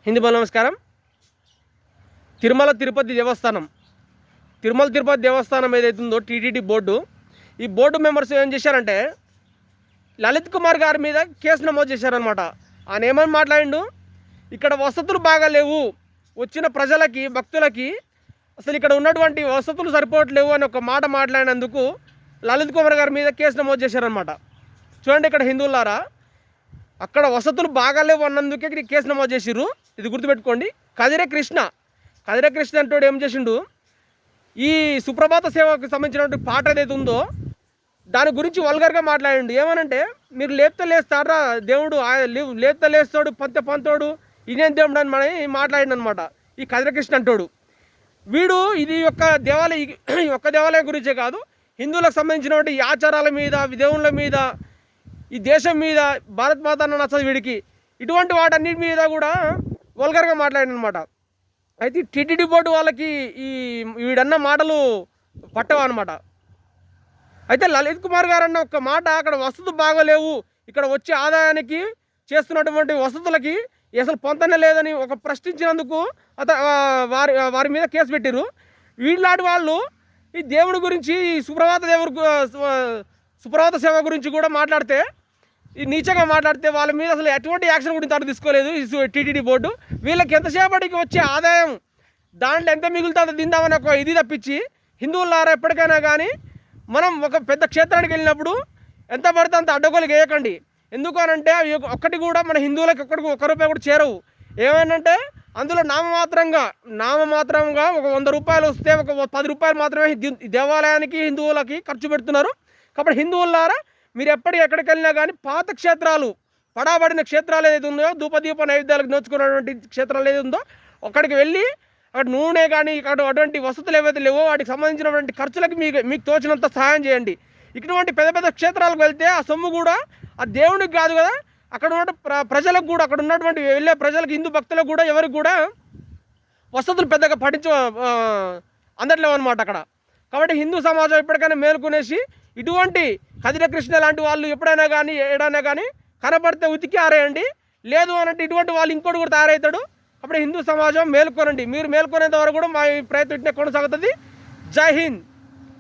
హిందీ బల నమస్కారం. తిరుపతి దేవస్థానం ఏదైతే ఉందో టీటీడీ బోర్డు, ఈ బోర్డు మెంబర్స్ ఏం చేశారంటే లలిత్ కుమార్ గారి మీద కేసు నమోదు చేశారనమాట. ఆయన ఏమని మాట్లాడిండు, ఇక్కడ వసతులు బాగా లేవు, వచ్చిన ప్రజలకి భక్తులకి అసలు ఇక్కడ ఉన్నటువంటి వసతులు సరిపోవట్లేవు అని ఒక మాట మాట్లాడినందుకు లలిత్ కుమార్ గారి మీద కేసు నమోదు చేశారనమాట. చూడండి, ఇక్కడ హిందువులారా, అక్కడ వసతులు బాగాలేవు అన్నందుకే కేసు నమోదు చేసిర్రు. ఇది గుర్తుపెట్టుకోండి. కదిరే కృష్ణ అంటోడు ఏం చేసిండు, ఈ సుప్రభాత సేవకు సంబంధించినటువంటి పాట ఏదైతే ఉందో దాని గురించి వల్గర్గా మాట్లాడిండు. ఏమనంటే, మీరు లేపితే లేస్తారా దేవుడు, లేపితే లేస్తాడు, పంతోడు, ఇదేం దేవుడు అని మనం మాట్లాడిండు అనమాట ఈ కదిరే కృష్ణ అంటోడు. వీడు ఇది యొక్క దేవాలయం గురించే కాదు, హిందువులకు సంబంధించినటువంటి ఈ ఆచారాల మీద, దేవుళ్ళ మీద, ఈ దేశం మీద, భారత్ మాత అన్న నచ్చదు వీడికి. ఇటువంటి వాటన్నిటి మీద కూడా వల్గర్గా మాట్లాడిండు అనమాట. అయితే టీటీడీ బోర్డు వాళ్ళకి వీడన్న మాటలు పట్టవు అనమాట. అయితే లలిత్ కుమార్ గారు అన్న ఒక మాట, అక్కడ వసతులు బాగోలేవు, ఇక్కడ వచ్చే ఆదాయానికి చేస్తున్నటువంటి వసతులకి అసలు పొంతనే లేదని ఒక ప్రశ్నించినందుకు వారి మీద కేసు పెట్టిరు. వీళ్ళాంటి వాళ్ళు ఈ దేవుడి గురించి, ఈ సుప్రభాత సేవ గురించి కూడా మాట్లాడితే, ఈ నీచంగా మాట్లాడితే వాళ్ళ మీద అసలు ఎటువంటి యాక్షన్ కూడా ఇంతవరకు తీసుకోలేదు ఈ టీటీడీ బోర్డు. వీళ్ళకి ఎంతసేపటికి వచ్చే ఆదాయం దాంట్లో ఎంత మిగులుతుందో తిందామని ఒక ఇది తప్పించి, హిందువులారా ఎప్పటికైనా కానీ మనం ఒక పెద్ద క్షేత్రానికి వెళ్ళినప్పుడు ఎంత పడితే అంత అడ్డగోలు వేయకండి. ఎందుకు అనంటే అవి ఒక్కటి కూడా మన హిందువులకు ఒక్క రూపాయి కూడా చేరవు. ఏమైందంటే అందులో నామమాత్రంగా ఒక 100 రూపాయలు వస్తే ఒక 10 రూపాయలు మాత్రమే దేవాలయానికి హిందువులకి ఖర్చు పెడుతున్నారు. కాబట్టి హిందువులారా, మీరు ఎక్కడికి వెళ్ళినా కానీ పాత క్షేత్రాలు, పడాబడిన క్షేత్రాలు ఏదైతే ఉందో, ధూపదీప నైవేద్యాలకు నోచుకున్నటువంటి క్షేత్రాలు ఏదైతే ఉందో అక్కడికి వెళ్ళి అక్కడ నూనె కానీ ఇక్కడ అటువంటి వసతులు ఏవైతే లేవో వాటికి సంబంధించినటువంటి ఖర్చులకి మీకు తోచినంత సహాయం చేయండి. ఇటువంటి పెద్ద ప్రజలకు వెళ్తే ఆ సొమ్ము కూడా ఆ దేవునికి కాదు కదా, అక్కడ ఉన్న ప్రజలకు కూడా, అక్కడ ఉన్నటువంటి వెళ్ళే ప్రజలకు, హిందూ భక్తులకు కూడా ఎవరికి కూడా వసతులు పెద్దగా అందట్లేవు అనమాట అక్కడ. కాబట్టి హిందూ సమాజం ఎప్పటికైనా మేలుకునేసి ఇటువంటి కదిర కృష్ణ లాంటి వాళ్ళు ఎప్పుడైనా కానీ ఏడైనా కానీ కనపడితే ఉతికి ఆరేయండి. లేదు అనంటే ఇటువంటి వాళ్ళు ఇంకోటి కూడా తయారవుతాడు. అప్పుడు హిందూ సమాజం మేలుకోనండి. మీరు మేలుకునేంత వరకు కూడా మా ప్రయత్నం కొనసాగుతుంది. జై హింద్.